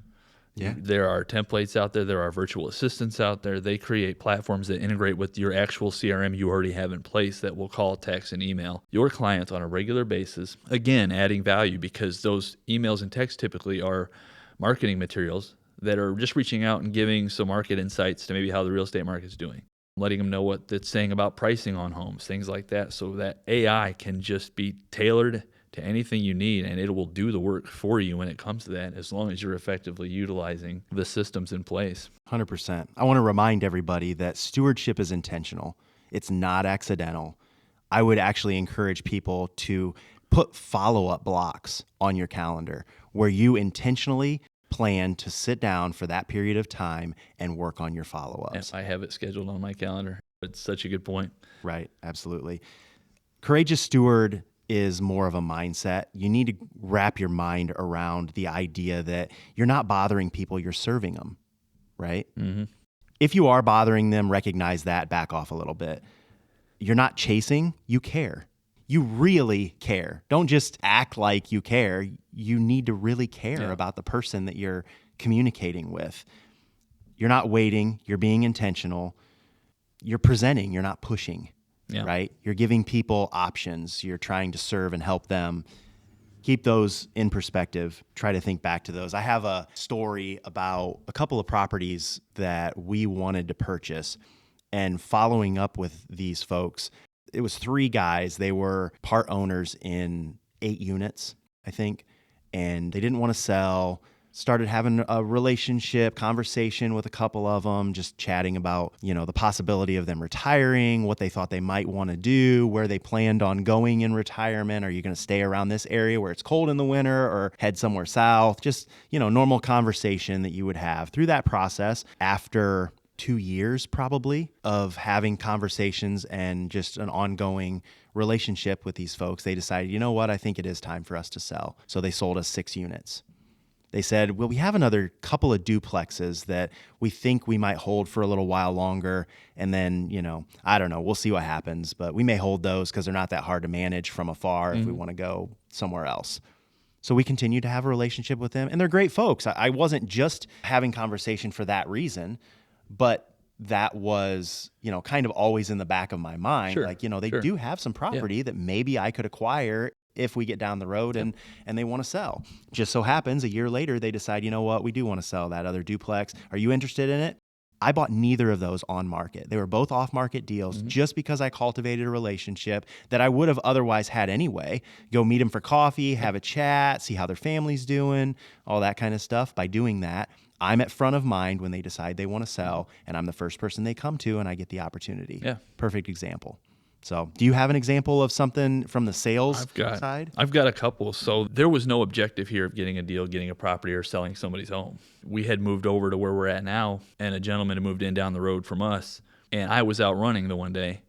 Yeah. There are templates out there. There are virtual assistants out there. They create platforms that integrate with your actual CRM you already have in place that will call, text, and email your clients on a regular basis. Again, adding value, because those emails and texts typically are marketing materials that are just reaching out and giving some market insights to maybe how the real estate market is doing, letting them know what it's saying about pricing on homes, things like that, so that AI can just be tailored to anything you need, and it will do the work for you when it comes to that, as long as you're effectively utilizing the systems in place. 100%. I want to remind everybody that stewardship is intentional. It's not accidental. I would actually encourage people to put follow-up blocks on your calendar where you intentionally plan to sit down for that period of time and work on your follow-ups. I have it scheduled on my calendar. It's such a good point. Right, absolutely. Courageous Steward is more of a mindset. You need to wrap your mind around the idea that you're not bothering people, you're serving them, right? Mm-hmm. If you are bothering them, recognize that, back off a little bit. You're not chasing, you care. You really care. Don't just act like you care. You need to really care about the person that you're communicating with. You're not waiting, you're being intentional. You're presenting, you're not pushing. Yeah. Right? You're giving people options. You're trying to serve and help them. Keep those in perspective. Try to think back to those. I have a story about a couple of properties that we wanted to purchase, and following up with these folks. It was 3 guys. They were part owners in 8 units, I think, and they didn't want to sell. Started having a conversation with a couple of them, just chatting about, the possibility of them retiring, what they thought they might want to do, where they planned on going in retirement. Are you going to stay around this area where it's cold in the winter or head somewhere south? Just, normal conversation that you would have. Through that process, after 2 years probably of having conversations and just an ongoing relationship with these folks, they decided, you know what, I think it is time for us to sell. So they sold us 6 units. They said, well, we have another couple of duplexes that we think we might hold for a little while longer. And then, I don't know, we'll see what happens. But we may hold those because they're not that hard to manage from afar if we want to go somewhere else. So we continue to have a relationship with them. And they're great folks. I wasn't just having conversation for that reason, but that was, kind of always in the back of my mind. Sure. Like, they do have some property that maybe I could acquire if we get down the road and they want to sell. Just so happens a year later, they decide, you know what, we do want to sell that other duplex. Are you interested in it? I bought neither of those on market. They were both off market deals just because I cultivated a relationship that I would have otherwise had anyway. Go meet them for coffee, have a chat, see how their family's doing, all that kind of stuff. By doing that, I'm at front of mind when they decide they want to sell, and I'm the first person they come to, and I get the opportunity. Yeah. Perfect example. So do you have an example of something from the sales side? I've got a couple. So there was no objective here of getting a deal, getting a property, or selling somebody's home. We had moved over to where we're at now, and a gentleman had moved in down the road from us, and I was out running the one day,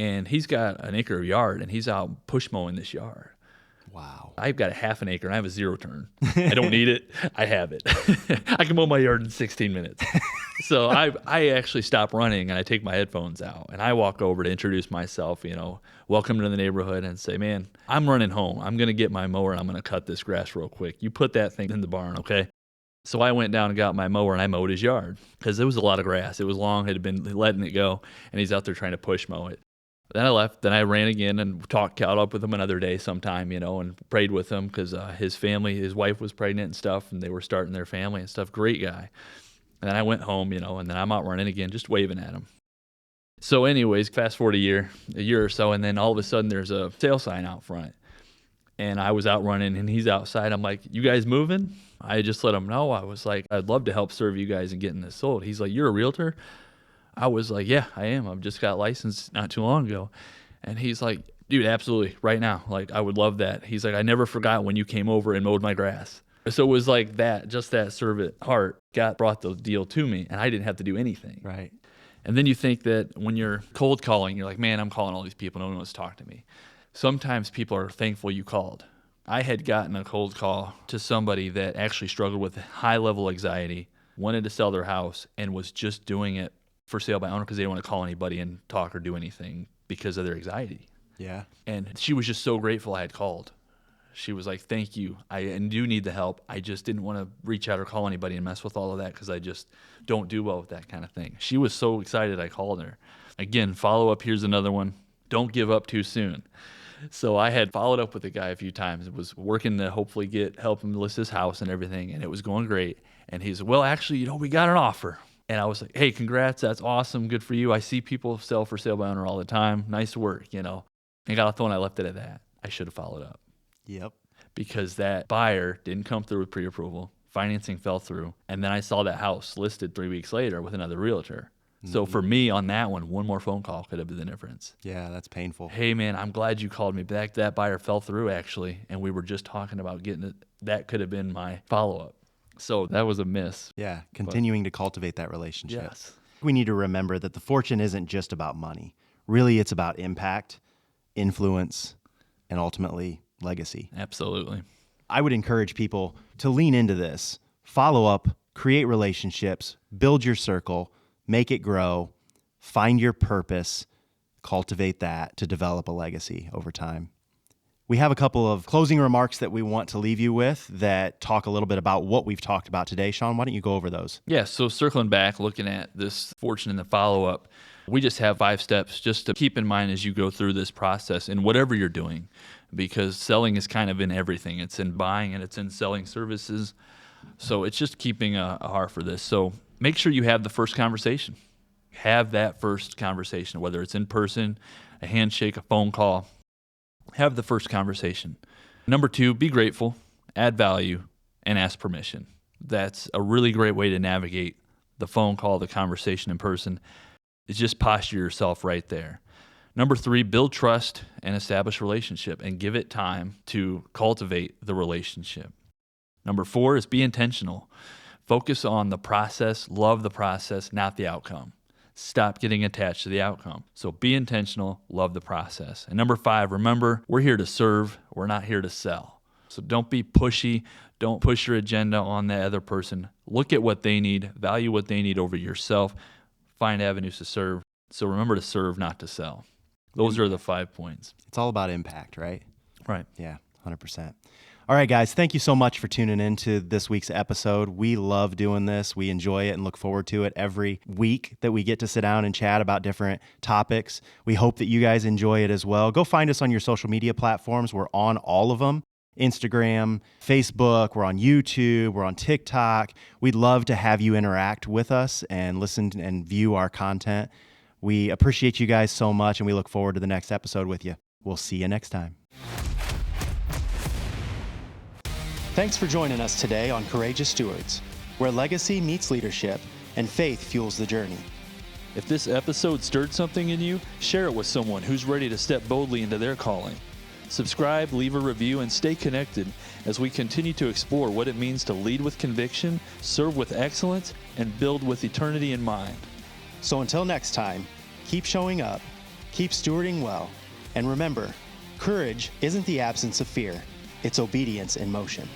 and he's got an acre of yard, and he's out push mowing this yard. Wow. I've got a half an acre, and I have a 0 turn. I don't need it. I have it. I can mow my yard in 16 minutes. So I actually stop running, and I take my headphones out, and I walk over to introduce myself, welcome to the neighborhood, and say, man, I'm running home. I'm going to get my mower, and I'm going to cut this grass real quick. You put that thing in the barn, okay? So I went down and got my mower, and I mowed his yard because there was a lot of grass. It was long, had been letting it go, and he's out there trying to push mow it. Then I left. Then I ran again and caught up with him another day sometime, and prayed with him because his wife was pregnant and stuff, and they were starting their family and stuff. Great guy. And then I went home, and then I'm out running again, just waving at him. So anyways, fast forward a year or so, and then all of a sudden there's a sale sign out front. And I was out running and he's outside. I'm like, you guys moving? I just let him know. I was like, I'd love to help serve you guys in getting this sold. He's like, you're a realtor? I was like, yeah, I am. I've just got licensed not too long ago. And he's like, dude, absolutely, right now. Like, I would love that. He's like, I never forgot when you came over and mowed my grass. So it was like that, just that servant heart brought the deal to me, and I didn't have to do anything. Right. And then you think that when you're cold calling, you're like, man, I'm calling all these people. No one wants to talk to me. Sometimes people are thankful you called. I had gotten a cold call to somebody that actually struggled with high-level anxiety, wanted to sell their house, and was just doing it for sale by owner because they didn't want to call anybody and talk or do anything because of their anxiety. Yeah. And she was just so grateful I had called. She was like, thank you. I do need the help. I just didn't want to reach out or call anybody and mess with all of that because I just don't do well with that kind of thing. She was so excited I called her. Again, follow up. Here's another one. Don't give up too soon. So I had followed up with the guy a few times. It was working to hopefully help him list his house and everything, and it was going great. And he's, well, actually, we got an offer. And I was like, hey, congrats. That's awesome. Good for you. I see people sell for sale by owner all the time. Nice work, And got off the phone. I left it at that. I should have followed up. Yep. Because that buyer didn't come through with pre-approval. Financing fell through. And then I saw that house listed 3 weeks later with another realtor. Mm-hmm. So for me on that one more phone call could have been the difference. Yeah, that's painful. Hey, man, I'm glad you called me back. That buyer fell through, actually. And we were just talking about getting it. That could have been my follow-up. So that was a miss. Yeah, continuing to cultivate that relationship. Yes. We need to remember that the fortune isn't just about money. Really, it's about impact, influence, and ultimately legacy. Absolutely. I would encourage people to lean into this, follow up, create relationships, build your circle, make it grow, find your purpose, cultivate that to develop a legacy over time. We have a couple of closing remarks that we want to leave you with that talk a little bit about what we've talked about today. Sean, why don't you go over those? Yeah, so circling back, looking at this fortune and the follow-up, we just have 5 steps just to keep in mind as you go through this process in whatever you're doing, because selling is kind of in everything. It's in buying and it's in selling services. So it's just keeping a heart for this. So make sure you have the first conversation. Have that first conversation, whether it's in person, a handshake, a phone call. Have the first conversation. Number 2, be grateful, add value, and ask permission. That's a really great way to navigate the phone call, the conversation in person. It's just posture yourself right there. Number 3, build trust and establish relationship and give it time to cultivate the relationship. Number 4 is be intentional. Focus on the process, love the process, not the outcome. Stop getting attached to the outcome. So be intentional, love the process. And number 5, remember, we're here to serve. We're not here to sell. So don't be pushy. Don't push your agenda on the other person. Look at what they need, value what they need over yourself, find avenues to serve. So remember to serve, not to sell. Those are the 5 points. It's all about impact, right? Right. Yeah, 100%. All right, guys, thank you so much for tuning in to this week's episode. We love doing this. We enjoy it and look forward to it every week that we get to sit down and chat about different topics. We hope that you guys enjoy it as well. Go find us on your social media platforms. We're on all of them. Instagram, Facebook, we're on YouTube, we're on TikTok. We'd love to have you interact with us and listen and view our content. We appreciate you guys so much, and we look forward to the next episode with you. We'll see you next time. Thanks for joining us today on Courageous Stewards, where legacy meets leadership and faith fuels the journey. If this episode stirred something in you, share it with someone who's ready to step boldly into their calling. Subscribe, leave a review, and stay connected as we continue to explore what it means to lead with conviction, serve with excellence, and build with eternity in mind. So until next time, keep showing up, keep stewarding well, and remember, courage isn't the absence of fear, it's obedience in motion.